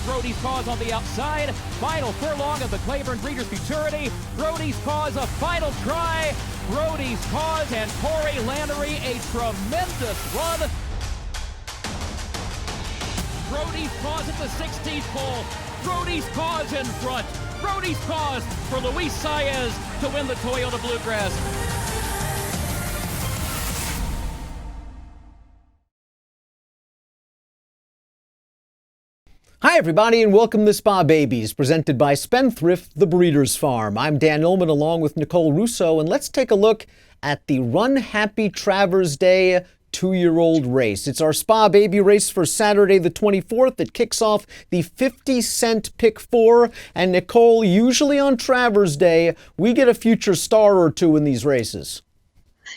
Brody's Cause on the outside. Final furlong of the Claiborne Breeders' Futurity. Brody's Cause a final try. Brody's Cause and Corey Lannery a tremendous run. Brody's Cause at the 16th pole. Brody's Cause in front. Brody's Cause for Luis Saez to win the Toyota Bluegrass. Hi everybody and welcome to Spa Babies, presented by Spendthrift, the Breeders' Farm. I'm Dan Illman along with Nicole Russo, and let's take a look at the Run Happy Travers Day 2-year-old race. It's our Spa Baby race for Saturday the 24th. It kicks off the 50-cent Pick 4. And Nicole, usually on Travers Day, we get a future star or two in these races.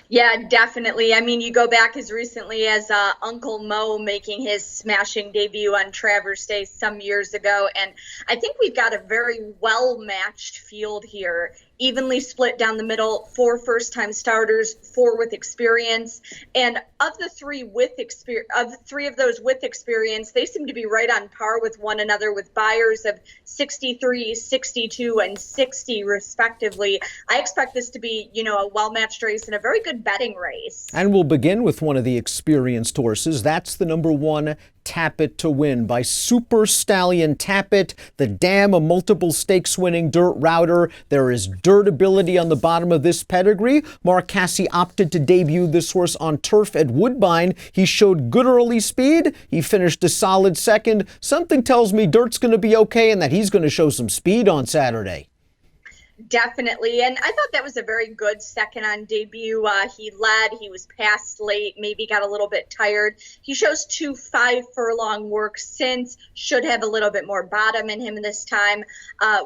Yeah, definitely. I mean, you go back as recently as Uncle Mo making his smashing debut on Travers Day some years ago. And I think we've got a very well-matched field here. Evenly split down the middle, 4 first-time starters, 4 with experience, and of the 3 with experience, of those with experience, they seem to be right on par with one another, with buyers of 63, 62, and 60 respectively. I expect this to be, a well-matched race and a very good betting race. And we'll begin with one of the experienced horses. That's the number 1. Tap It to Win by Super Stallion Tap It, the dam, a multiple stakes winning dirt router. There is dirt ability on the bottom of this pedigree. Mark Casse opted to debut this horse on turf at Woodbine. He showed good early speed. He finished a solid second. Something tells me dirt's going to be okay and that he's going to show some speed on Saturday. Definitely. And I thought that was a very good second on debut. He led, he was passed late, maybe got a little bit tired. He shows 2 5-furlong works since, should have a little bit more bottom in him this time.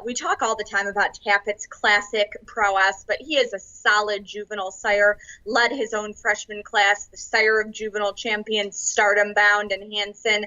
We talk all the time about Tappett's classic prowess, but he is a solid juvenile sire, led his own freshman class, the sire of juvenile champions Stardom Bound and Hansen.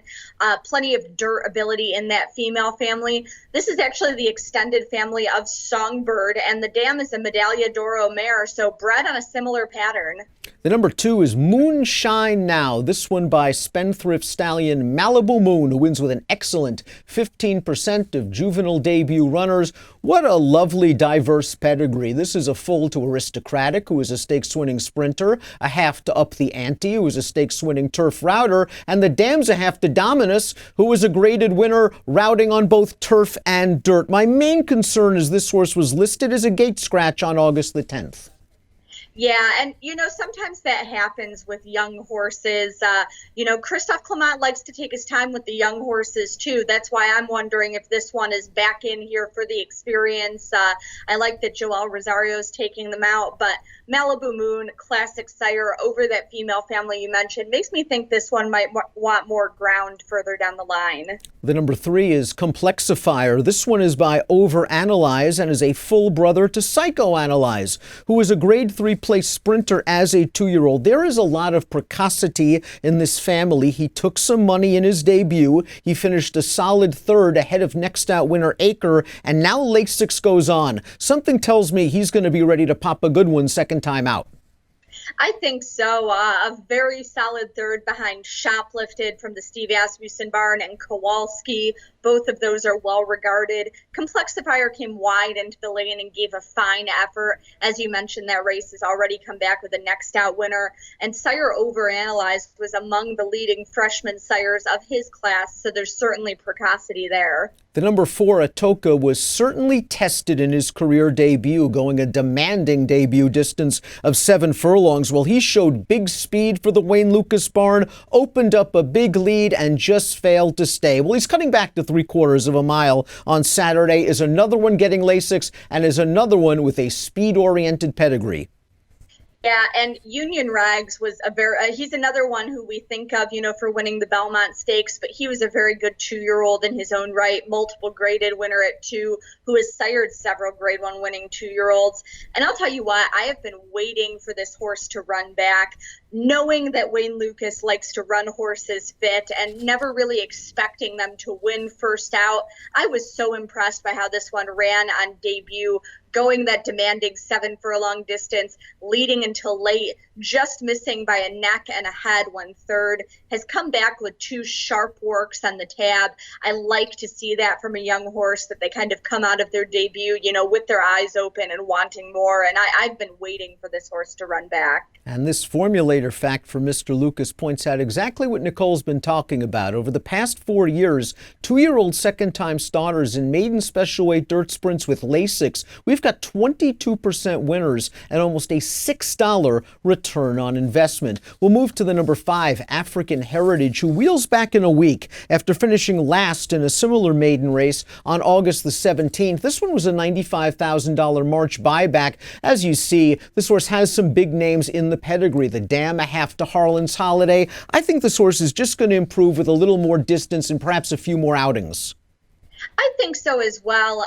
Plenty of dirt ability in that female family. This is actually the extended family of Songbird, and the dam is a Medaglia d'Oro mare, so bred on a similar pattern. The number 2 is Moonshine Now. This one by Spendthrift stallion Malibu Moon, who wins with an excellent 15% of juvenile debut runners. What a lovely, diverse pedigree. This is a full to Aristocratic, who is a stakes-winning sprinter, a half to Up the Ante, who is a stakes-winning turf router, and the dam's a half to Dominus, who is a graded winner routing on both turf and dirt. My main concern is this horse was listed as a gate scratch on August the 10th. Yeah, and sometimes that happens with young horses. Christophe Clement likes to take his time with the young horses too. That's why I'm wondering if this one is back in here for the experience. I like that Joel Rosario's taking them out, but Malibu Moon, classic sire over that female family you mentioned, makes me think this one might want more ground further down the line. The number 3 is Complexifier. This one is by Overanalyze and is a full brother to Psychoanalyze, who is a grade 3 place sprinter as a 2-year-old. There is a lot of precocity in this family. He took some money in his debut. He finished a solid 3rd ahead of next out winner Acre, and now Lasix goes on. Something tells me he's going to be ready to pop a good one second time out. I think so. A very solid 3rd behind Shoplifted from the Steve Asmussen barn and Kowalski. Both of those are well regarded. Complexifier came wide into the lane and gave a fine effort. As you mentioned, that race has already come back with a next out winner. And Sire Overanalyzed was among the leading freshman sires of his class, so there's certainly precocity there. The number 4, Atoka, was certainly tested in his career debut, going a demanding debut distance of 7 furlongs. Well, he showed big speed for the Wayne Lucas barn, opened up a big lead, and just failed to stay. Well, he's cutting back to 3/4 of a mile on Saturday, is another one getting Lasix, and is another one with a speed-oriented pedigree. Yeah, and Union Rags was he's another one who we think of, for winning the Belmont Stakes, but he was a very good 2-year-old in his own right, multiple graded winner at 2, who has sired several grade 1 winning 2-year-olds. And I'll tell you what, I have been waiting for this horse to run back. knowing that Wayne Lucas likes to run horses fit and never really expecting them to win first out, I was so impressed by how this one ran on debut, going that demanding 7 furlong distance, leading until late, just missing by a neck and a head 1/3, has come back with 2 sharp works on the tab. I like to see that from a young horse, that they kind of come out of their debut, with their eyes open and wanting more. And I've been waiting for this horse to run back. And this formulator fact for Mr. Lucas points out exactly what Nicole's been talking about. Over the past 4 years, 2-year-old second-time starters in maiden special weight dirt sprints with Lasix, we've got 22% winners and almost a $6 return on investment. We'll move to the number 5, African Heritage, who wheels back in a week after finishing last in a similar maiden race on August the 17th. This one was a $95,000 March buyback. As you see, this horse has some big names in the pedigree. The Dam, a half to Harlan's Holiday. I think this horse is just going to improve with a little more distance and perhaps a few more outings. I think so as well.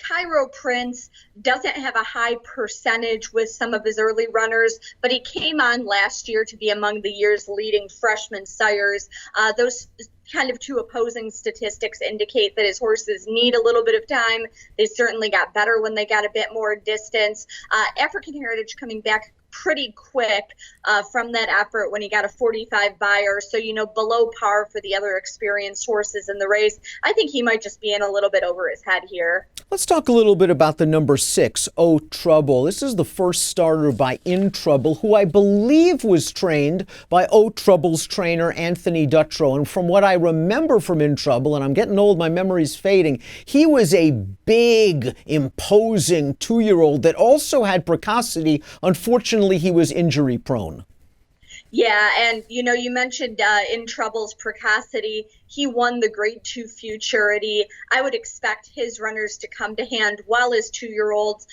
Cairo Prince doesn't have a high percentage with some of his early runners, but he came on last year to be among the year's leading freshman sires. Those kind of 2 opposing statistics indicate that his horses need a little bit of time. They certainly got better when they got a bit more distance. African Heritage coming back pretty quick from that effort when he got a 45 buyer. So, below par for the other experienced horses in the race. I think he might just be in a little bit over his head here. Let's talk a little bit about the number 6, Oh Trouble. This is the first starter by In Trouble, who I believe was trained by Oh Trouble's trainer, Anthony Dutrow. And from what I remember from In Trouble, and I'm getting old, my memory's fading, he was a big, imposing 2-year-old that also had precocity. Unfortunately, he was injury prone. Yeah, and you mentioned In Trouble's precocity. He won the Grade 2 Futurity. I would expect his runners to come to hand well as 2-year-olds.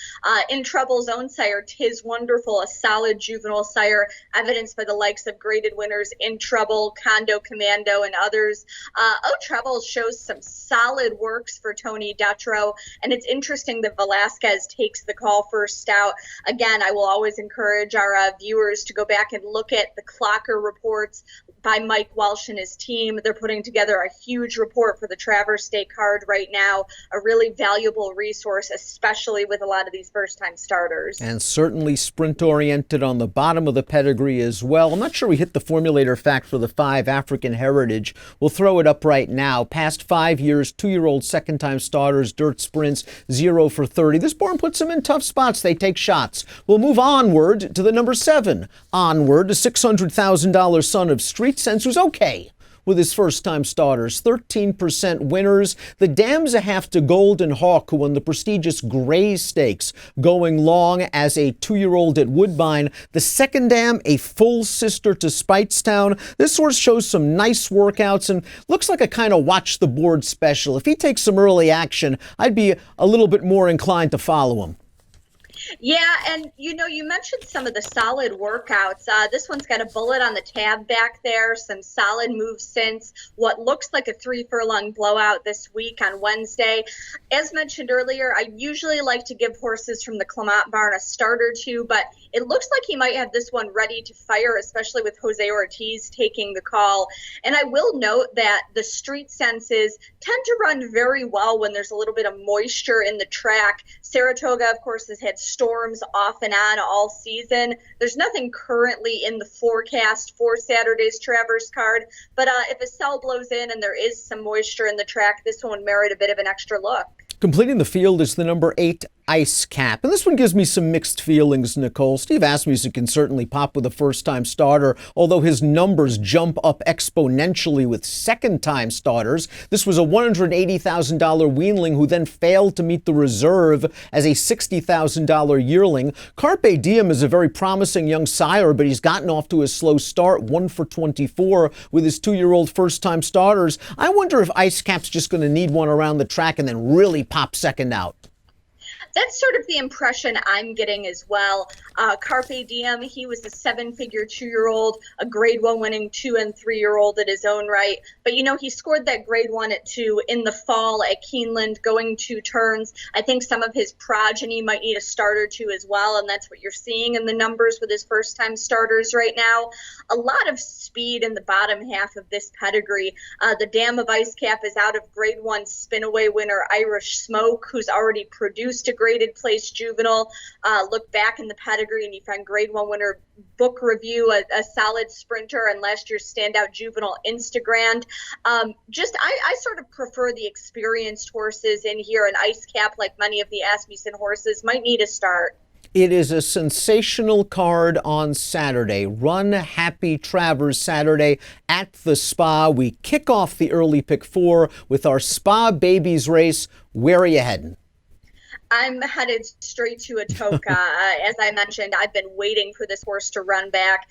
In Trouble's own sire, Tis Wonderful, a solid juvenile sire, evidenced by the likes of graded winners In Trouble, Condo Commando, and others. Oh Trouble shows some solid works for Tony Dutrow, and it's interesting that Velasquez takes the call first out. Again, I will always encourage our viewers to go back and look at the Clocker reports by Mike Welsh and his team. They're putting together a huge report for the Travers State card right now, a really valuable resource, especially with a lot of these first-time starters. And certainly sprint-oriented on the bottom of the pedigree as well. I'm not sure we hit the formulator fact for the 5, African Heritage. We'll throw it up right now. Past 5 years, 2-year-old second-time starters, dirt sprints, 0 for 30. This barn puts them in tough spots. They take shots. We'll move onward to the number 7. Onward, a $600,000 son of Street Sense, who's okay with his first-time starters, 13% winners. The Dam's a half to Golden Hawk, who won the prestigious Gray Stakes, going long as a 2-year-old at Woodbine. The second Dam, a full sister to Speightstown. This horse shows some nice workouts and looks like a kind of watch the board special. If he takes some early action, I'd be a little bit more inclined to follow him. Yeah, and you mentioned some of the solid workouts. This one's got a bullet on the tab back there, some solid moves since what looks like a 3 furlong blowout this week on Wednesday. As mentioned earlier, I usually like to give horses from the Clement barn a start or 2, but it looks like he might have this one ready to fire, especially with Jose Ortiz taking the call. And I will note that the Street Senses tend to run very well when there's a little bit of moisture in the track. Saratoga, of course, has had storms off and on all season. There's nothing currently in the forecast for Saturday's Travers card, but if a cell blows in and there is some moisture in the track, this one would merit a bit of an extra look. Completing the field is the number 8, Ice Cap. And this one gives me some mixed feelings, Nicole. Steve Asmussen can certainly pop with a first-time starter, although his numbers jump up exponentially with second-time starters. This was a $180,000 weanling who then failed to meet the reserve as a $60,000 yearling. Carpe Diem is a very promising young sire, but he's gotten off to a slow start, 1 for 24 with his 2-year-old first-time starters. I wonder if Ice Cap's just going to need one around the track and then really pop second out. That's sort of the impression I'm getting as well. Carpe Diem, he was a 7-figure 2-year-old, a grade 1 winning 2 and 3-year-old at his own right. But, he scored that grade 1 at 2 in the fall at Keeneland, going 2 turns. I think some of his progeny might need a start or two as well, and that's what you're seeing in the numbers with his first-time starters right now. A lot of speed in the bottom half of this pedigree. The Dam of Ice Cap is out of grade 1 spin-away winner Irish Smoke, who's already produced a graded place juvenile. Look back in the pedigree and you find grade 1 winner Book Review, a solid sprinter, and last year's standout juvenile Instagrand. I sort of prefer the experienced horses in here, and Ice Cap, like many of the Asmussen horses, might need a start. It is a sensational card on Saturday. Run Happy Travers Saturday at the Spa. We kick off the early pick 4 with our Spa Babies race. Where are you heading? I'm headed straight to Atoka. As I mentioned, I've been waiting for this horse to run back.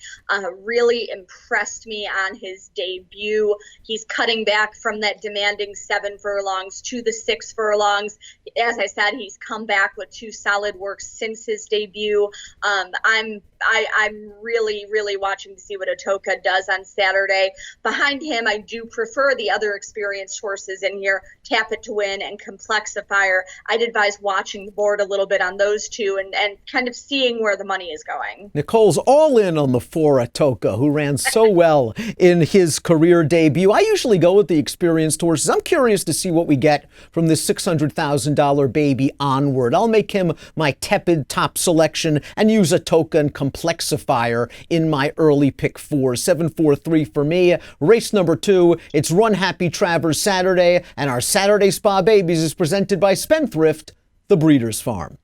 Really impressed me on his debut. He's cutting back from that demanding 7 furlongs to the 6 furlongs. As I said, he's come back with 2 solid works since his debut. I'm really, really watching to see what Atoka does on Saturday. Behind him, I do prefer the other experienced horses in here, Tap It to Win and Complexifier. I'd advise watching the board a little bit on those two and kind of seeing where the money is going. Nicole's all in on the 4 Atoka, who ran so well in his career debut. I usually go with the experienced horses. I'm curious to see what we get from this $600,000 baby onward. I'll make him my tepid top selection and use Atoka and Complexifier in my early pick 4. 7-4-3 for me. Race number 2, it's Run Happy Travers Saturday, and our Saturday Spa Babies is presented by Spendthrift, the Breeders' Farm.